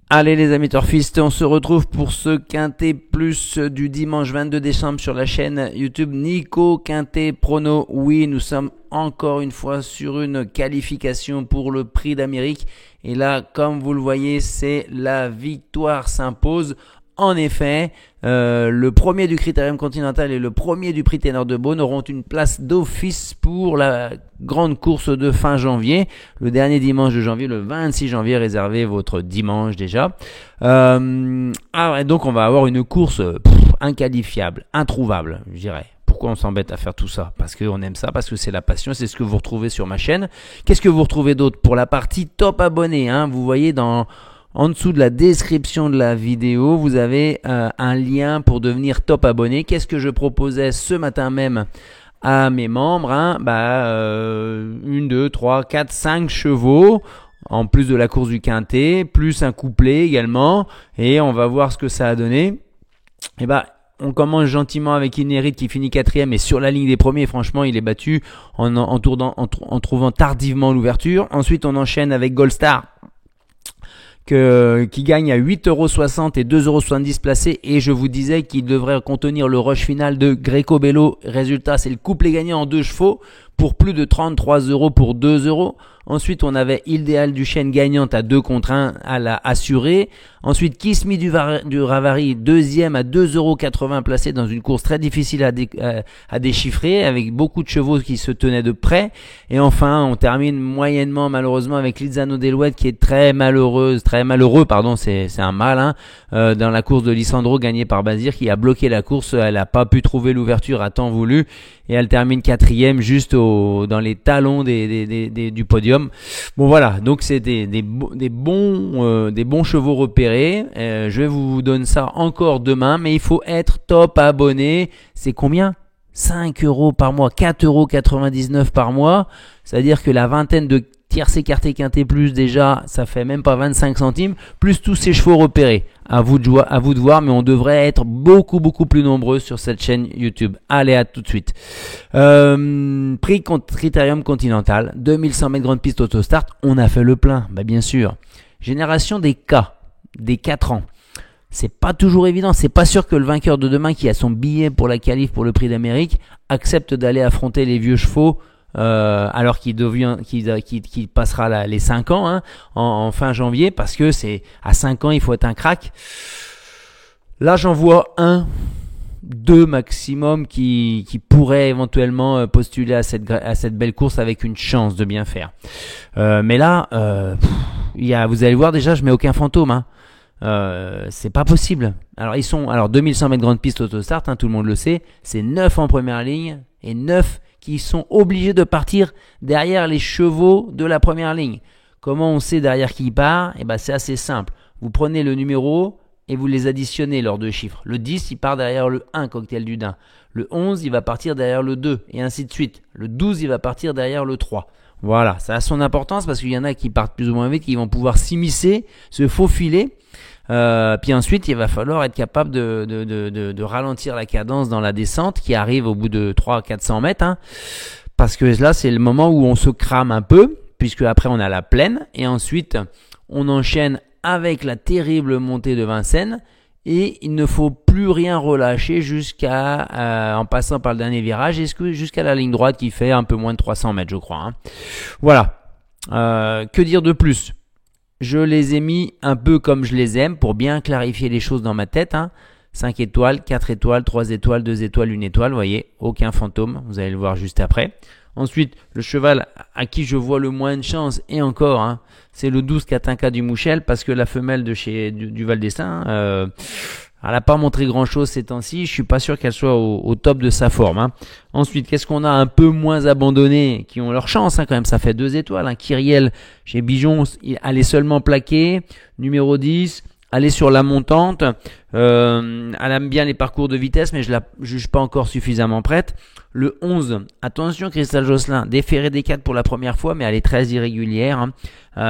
Allez les amis turfistes, on se retrouve pour ce Quintet Plus du dimanche 22 décembre sur la chaîne YouTube Nico Quintet Prono. Oui, nous sommes encore une fois sur une qualification pour le Prix d'Amérique. Et là, comme vous le voyez, c'est la victoire s'impose. En effet, le premier du Critérium Continental et le premier du Prix Ténor de Beaune auront une place d'office pour la grande course de fin janvier. Le dernier dimanche de janvier, le 26 janvier, réservez votre dimanche déjà. Donc on va avoir une course inqualifiable, introuvable, je dirais. Pourquoi on s'embête à faire tout ça? Parce qu'on aime ça, parce que c'est la passion, c'est ce que vous retrouvez sur ma chaîne. Qu'est-ce que vous retrouvez d'autre? Pour la partie top abonnés, vous voyez en dessous de la description de la vidéo, vous avez un lien pour devenir top abonné. Qu'est-ce que je proposais ce matin même à mes membres? 1, 2, 3, 4, 5 chevaux, en plus de la course du quintet, plus un couplet également. Et on va voir ce que ça a donné. On commence gentiment avec Inérit qui finit 4e et sur la ligne des premiers. Franchement, il est battu en trouvant tardivement l'ouverture. Ensuite, on enchaîne avec Goldstar qui gagne à 8,60€ et 2,70€ placés, et je vous disais qu'il devrait contenir le rush final de Greco Bello. Résultat, c'est le couplet gagnant en 2 chevaux pour plus de 33€ pour 2€. Ensuite, on avait Idéal du Chêne gagnante à 2 contre 1 à la assurée. Ensuite, Kiss Me du Ravary, deuxième à 2,80€ placé dans une course très difficile à déchiffrer, avec beaucoup de chevaux qui se tenaient de près. Et enfin, on termine moyennement malheureusement avec Lizano Delouette qui est très malheureux, c'est un mal, dans la course de Lissandro gagnée par Bazir qui a bloqué la course. Elle n'a pas pu trouver l'ouverture à temps voulu et elle termine 4e juste dans les talons du podium. Bon voilà, donc c'est des bons chevaux repérés. Je vais vous donner ça encore demain, mais il faut être top abonné. C'est combien? 5€ par mois, 4,99€ par mois. C'est-à-dire que la vingtaine de tierces écartées quintet plus déjà, ça fait même pas 25 centimes, plus tous ces chevaux repérés. À vous de voir, mais on devrait être beaucoup plus nombreux sur cette chaîne YouTube. Allez, à tout de suite. Prix Critérium Continental, 2100 mètres grande piste autostart, on a fait le plein, bien sûr. Génération des K, des 4 ans. C'est pas toujours évident, c'est pas sûr que le vainqueur de demain qui a son billet pour la qualif pour le Prix d'Amérique accepte d'aller affronter les vieux chevaux alors qu'il passera les 5 ans en fin janvier, parce que c'est à 5 ans il faut être un crack. Là j'en vois 1, 2 maximum qui pourraient éventuellement postuler à cette belle course avec une chance de bien faire. Mais là vous allez voir, déjà je mets aucun fantôme. C'est pas possible. Alors 2100 mètres grande piste autostart, tout le monde le sait, c'est 9 en première ligne et 9 qui sont obligés de partir derrière les chevaux de la première ligne. Comment on sait derrière qui part? C'est assez simple. Vous prenez le numéro et vous les additionnez, leurs 2 chiffres. Le 10, il part derrière le 1, Cocktail du Dain. Le 11, il va partir derrière le 2, et ainsi de suite. Le 12, il va partir derrière le 3. Voilà, ça a son importance parce qu'il y en a qui partent plus ou moins vite, qui vont pouvoir s'immiscer, se faufiler. Puis ensuite, il va falloir être capable de ralentir la cadence dans la descente qui arrive au bout de 300-400 mètres. Parce que là, c'est le moment où on se crame un peu, puisque après on a la plaine. Et ensuite, on enchaîne avec la terrible montée de Vincennes. Et il ne faut plus rien relâcher en passant par le dernier virage, jusqu'à la ligne droite qui fait un peu moins de 300 mètres, je crois. Voilà. Que dire de plus? Je les ai mis un peu comme je les aime pour bien clarifier les choses dans ma tête. 5 étoiles, 4 étoiles, 3 étoiles, 2 étoiles, 1 étoile. Vous voyez, aucun fantôme. Vous allez le voir juste après. Ensuite, le cheval à qui je vois le moins de chance, et encore, c'est le 12 Katinka du Mouchel, parce que la femelle du Val d'Estaing, elle n'a pas montré grand chose ces temps-ci. Je suis pas sûr qu'elle soit au top de sa forme. Ensuite, qu'est-ce qu'on a un peu moins abandonné, qui ont leur chance quand même? Ça fait 2 étoiles. Kyriel chez Bijon, elle est seulement plaquée. Numéro 10. Elle est sur la montante, elle aime bien les parcours de vitesse, mais je la juge pas encore suffisamment prête. Le 11, attention Cristal Josselin, déféré des 4 pour la première fois, mais elle est très irrégulière. Elle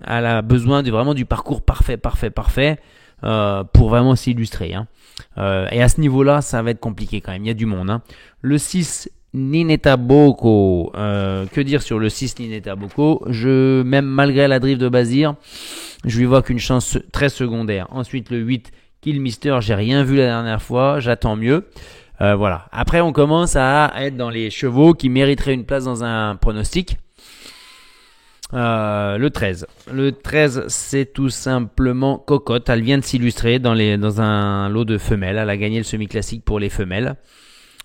a besoin vraiment du parcours parfait pour vraiment s'illustrer. Et à ce niveau-là, ça va être compliqué quand même, il y a du monde. Le 6, Ninetta Boko. Que dire sur le 6 Ninetta Boko? Même malgré la drive de Bazir, je lui vois qu'une chance très secondaire. Ensuite, le 8 Killmister, j'ai rien vu la dernière fois, j'attends mieux. Voilà. Après, on commence à être dans les chevaux qui mériteraient une place dans un pronostic. Le 13. Le 13, c'est tout simplement Cocotte. Elle vient de s'illustrer dans un lot de femelles. Elle a gagné le semi-classique pour les femelles.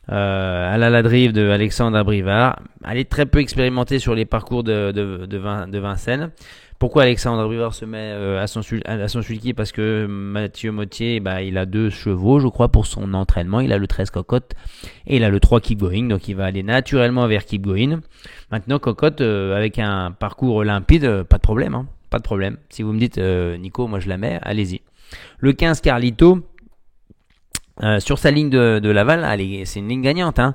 Elle a la drive de Alexandre Abrivard. Elle est très peu expérimentée sur les parcours de Vincennes. Pourquoi Alexandre Abrivard se met à son sulky? Parce que Mathieu Mottier, il a 2 chevaux, je crois, pour son entraînement. Il a le 13 Cocotte et il a le 3 Keep Going. Donc il va aller naturellement vers Keep Going. Maintenant, Cocotte, avec un parcours limpide, pas de problème. Hein, pas de problème. Si vous me dites, Nico, moi je la mets, allez-y. Le 15 Carlito, sur sa ligne de Laval, c'est une ligne gagnante. Hein.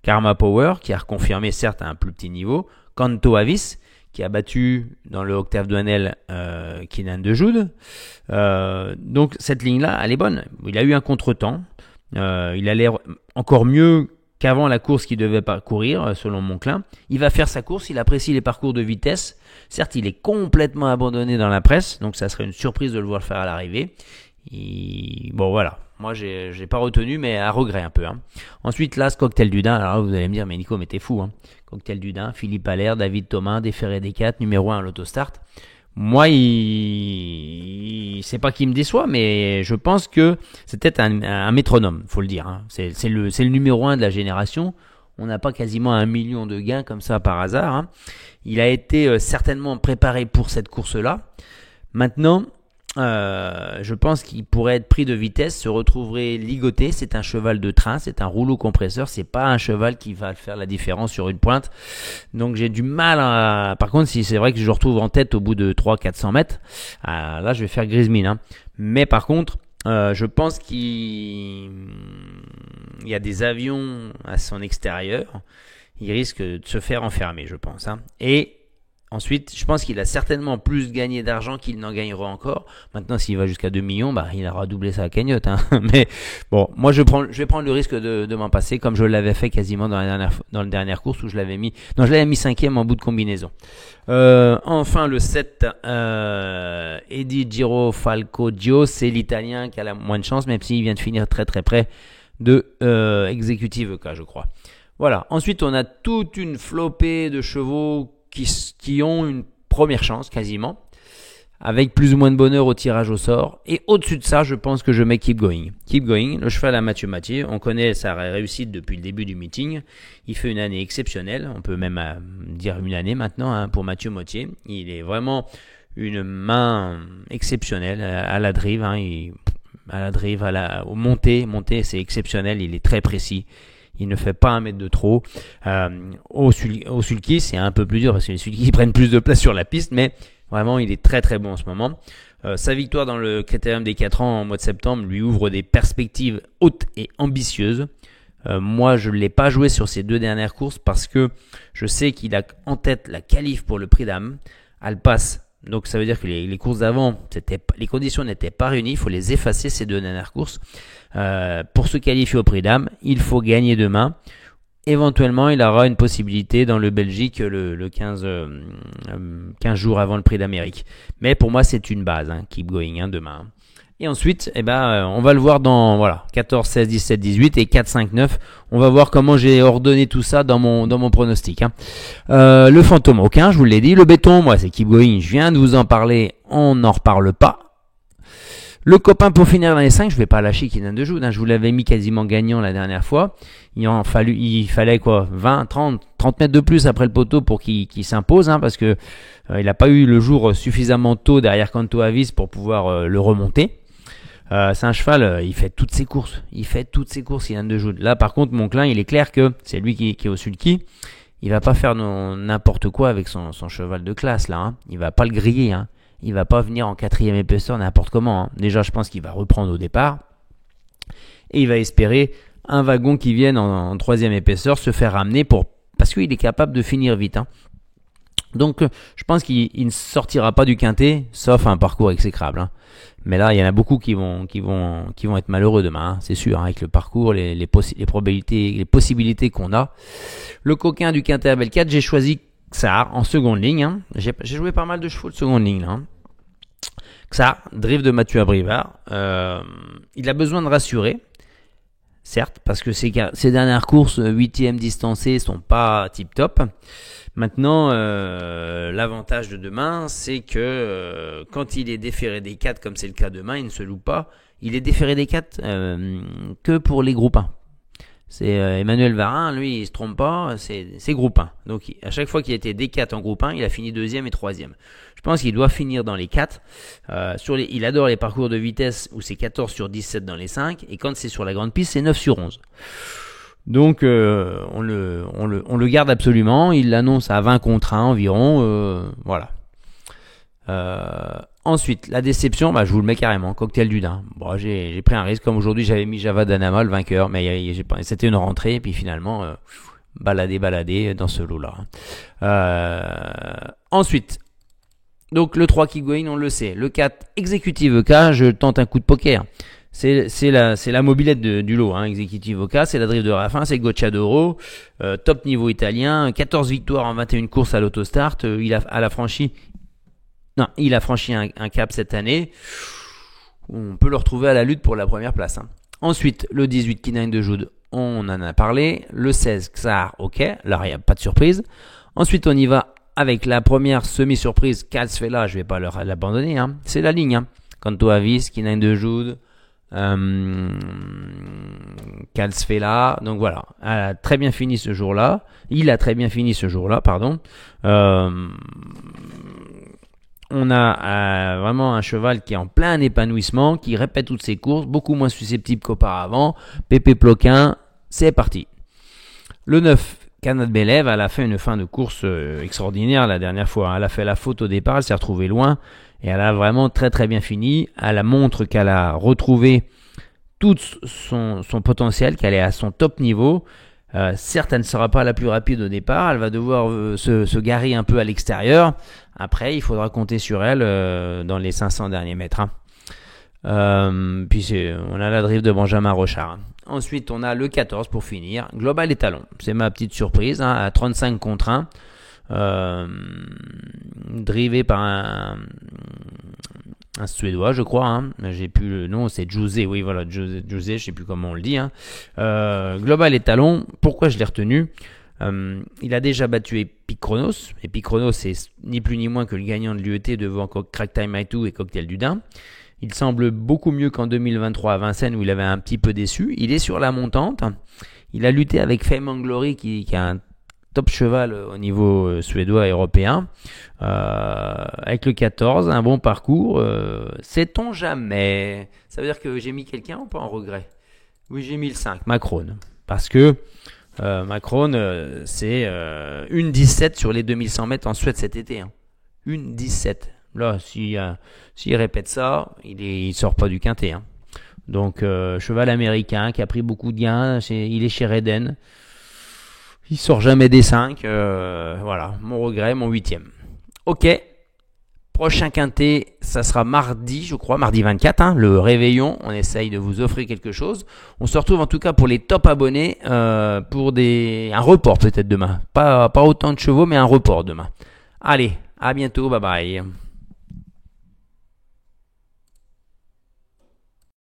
Karma Power, qui a reconfirmé certes à un plus petit niveau. Canto Avis, qui a battu dans le Octave Douanel Kinan de Joude. Donc cette ligne-là, elle est bonne. Il a eu un contretemps. Il a l'air encore mieux qu'avant la course qu'il devait courir, selon Monclin. Il va faire sa course, il apprécie les parcours de vitesse. Certes, il est complètement abandonné dans la presse, donc ça serait une surprise de le voir le faire à l'arrivée. Bon voilà, moi j'ai pas retenu, mais à regret un peu. Hein. Ensuite, là, ce Cocktail du Dain, alors là, vous allez me dire, mais Nico, mais t'es fou. Hein. Cocktail du Dain, Philippe Allaire, David Thomas, Déferré des 4, numéro 1 à l'autostart. Moi, c'est pas qu'il me déçoit, mais je pense que c'est peut-être un métronome, faut le dire. Hein. C'est le numéro 1 de la génération. On n'a pas quasiment 1 million de gains comme ça par hasard. Hein. Il a été certainement préparé pour cette course-là. Maintenant, je pense qu'il pourrait être pris de vitesse, se retrouverait ligoté. C'est un cheval de train, c'est un rouleau compresseur. C'est pas un cheval qui va faire la différence sur une pointe. Donc j'ai du mal à... Par contre, si c'est vrai que je le retrouve en tête au bout de 300-400 mètres, là je vais faire grise mine. Hein. Mais par contre, je pense qu'il y a des avions à son extérieur. Il risque de se faire enfermer, je pense. Hein. Et ensuite, je pense qu'il a certainement plus gagné d'argent qu'il n'en gagnera encore. Maintenant, s'il va jusqu'à 2 millions, il aura doublé sa cagnotte. Hein. Mais bon, moi, je vais prendre le risque de m'en passer, comme je l'avais fait quasiment dans la dernière course où je l'avais mis 5e en bout de combinaison. Enfin, le 7, Eddie Giro Falco Gio, c'est l'Italien qui a la moins de chance, même s'il vient de finir très très près de Executive EK, je crois. Voilà. Ensuite, on a toute une flopée de chevaux qui ont une première chance quasiment, avec plus ou moins de bonheur au tirage au sort. Et au-dessus de ça, je pense que je mets Keep Going. Keep Going, le cheval à Mathieu Mathieu. On connaît sa réussite depuis le début du meeting. Il fait une année exceptionnelle. On peut même dire une année maintenant hein, pour Mathieu Mottier. Il est vraiment une main exceptionnelle à la drive. Hein. À la drive, au montée, c'est exceptionnel. Il est très précis. Il ne fait pas 1 mètre de trop. Au sulky, c'est un peu plus dur parce que les sulky prennent plus de place sur la piste, mais vraiment, il est très très bon en ce moment. Sa victoire dans le Critérium des 4 ans en mois de septembre lui ouvre des perspectives hautes et ambitieuses. Moi, je ne l'ai pas joué sur ces 2 dernières courses parce que je sais qu'il a en tête la qualif pour le Prix d'Âme. Elle passe. Donc ça veut dire que les courses d'avant, les conditions n'étaient pas réunies. Il faut les effacer ces 2 dernières courses. Pour se qualifier au Prix d'Âme, il faut gagner demain. Éventuellement, il aura une possibilité dans le Belgique le 15 jours avant le Prix d'Amérique. Mais pour moi, c'est une base. Hein, keep going hein, demain. Et ensuite, on va le voir dans 14, 16, 17, 18 et 4, 5, 9. On va voir comment j'ai ordonné tout ça dans mon pronostic. Hein. Le fantôme aucun, je vous l'ai dit. Le béton, moi, c'est keep going. Je viens de vous en parler. On n'en reparle pas. Le copain pour finir dans les 5, je vais pas lâcher Kinan de Joude. Hein. Je vous l'avais mis quasiment gagnant la dernière fois. Il fallait quoi 20, 30 mètres de plus après le poteau pour qu'il s'impose. Hein, parce que il n'a pas eu le jour suffisamment tôt derrière Canto Avis pour pouvoir le remonter. C'est un cheval, il fait toutes ses courses. Kinan de Joude. Là, par contre, Monclin, il est clair que c'est lui qui est au sulky. Il va pas faire n'importe quoi avec son cheval de classe là. Hein. Il va pas le griller. Hein. Il va pas venir en 4e épaisseur n'importe comment. Hein. Déjà, je pense qu'il va reprendre au départ. Et il va espérer un wagon qui vienne en 3e épaisseur se faire ramener parce qu'il est capable de finir vite. Hein. Donc je pense qu'il ne sortira pas du quintet, sauf un parcours exécrable. Hein. Mais là, il y en a beaucoup qui vont être malheureux demain, hein, c'est sûr, hein, avec le parcours, les probabilités, les possibilités qu'on a. Le coquin du quintet à Bellecarde, j'ai choisi Xar en seconde ligne. Hein. J'ai joué pas mal de chevaux de seconde ligne là. Hein. Xar, drive de Mathieu Abrivard. Il a besoin de rassurer. Certes, parce que ses dernières courses 8e distancées sont pas tip top. Maintenant, l'avantage de demain, c'est que quand il est déféré des 4, comme c'est le cas demain, il ne se loue pas. Il est déféré des 4 que pour les groupes 1. C'est Emmanuel Varin, lui, il se trompe pas, c'est groupe 1. Donc à chaque fois qu'il a été D4 en groupe 1, il a fini 2e et 3e. Je pense qu'il doit finir dans les 4. Il adore les parcours de vitesse où c'est 14 sur 17 dans les 5. Et quand c'est sur la grande piste, c'est 9 sur 11. Donc on le garde absolument. Il l'annonce à 20 contre 1 environ. Voilà. Ensuite, la déception, je vous le mets carrément. Cocktail du Dain. Bon, j'ai pris un risque. Comme aujourd'hui, j'avais mis Javad Anama, le vainqueur. Mais c'était une rentrée. Et puis finalement, balader dans ce lot-là. Ensuite, donc le 3 Kiguin, on le sait. Le 4 Executive EK, je tente un coup de poker. C'est la mobilette du lot, hein, Executive EK, c'est la drive de Raffin, c'est Gocciadoro, top niveau italien, 14 victoires en 21 courses à l'autostart. Il a franchi un cap cette année. On peut le retrouver à la lutte pour la première place. Hein. Ensuite, le 18 Kinain de Joude, on en a parlé. Le 16 Xar, ok, là il n'y a pas de surprise. Ensuite, on y va avec la première semi-surprise, Calsfella, je vais pas l'abandonner, hein. C'est la ligne. Hein. Canto Avis, Kinain de Joude, Calsfella, donc voilà, elle a très bien fini ce jour-là. Il a très bien fini ce jour-là, pardon. On a vraiment un cheval qui est en plein épanouissement, qui répète toutes ses courses, beaucoup moins susceptible qu'auparavant. Pépé Ploquin, c'est parti. Le 9, Canad Belev, elle a fait une fin de course extraordinaire la dernière fois. Elle a fait la faute au départ, elle s'est retrouvée loin et elle a vraiment très très bien fini. Elle montre qu'elle a retrouvé tout son potentiel, qu'elle est à son top niveau. Certes, elle ne sera pas la plus rapide au départ, elle va devoir se garer un peu à l'extérieur. Après, il faudra compter sur elle dans les 500 derniers mètres. Hein. Puis on a la drive de Benjamin Rochard. Ensuite, on a le 14 pour finir. Global Étalon. C'est ma petite surprise, hein, à 35 contre 1. Drivé par un Suédois, je crois. Hein. J'ai plus le nom, c'est José. Oui, voilà, José, je sais plus comment on le dit. Hein. Global Étalon, pourquoi je l'ai retenu ? Il a déjà battu Epic Chronos. Epic Chronos, c'est ni plus ni moins que le gagnant de l'UET devant Crack Time I2 et Cocktail du Dain. Il semble beaucoup mieux qu'en 2023 à Vincennes où il avait un petit peu déçu. Il est sur la montante. Il a lutté avec Fame and Glory qui a un top cheval au niveau suédois et européen. Avec le 14, un bon parcours. Sait-on jamais ? Ça veut dire que j'ai mis quelqu'un ou pas en regret ? Oui, j'ai mis le 5, Macron. Parce que Macron, c'est une 17 sur les 2100 mètres en Suède cet été. Hein. Une 17. Là, s'il répète ça, il sort pas du quintet. Hein. Donc, cheval américain qui a pris beaucoup de gains. Il est chez Reden. Il sort jamais des 5. Voilà, mon regret, mon 8e. Ok. Prochain quintet, ça sera mardi, je crois, mardi 24, hein, le réveillon. On essaye de vous offrir quelque chose. On se retrouve en tout cas pour les top abonnés pour un report peut-être demain. Pas autant de chevaux, mais un report demain. Allez, à bientôt, bye bye.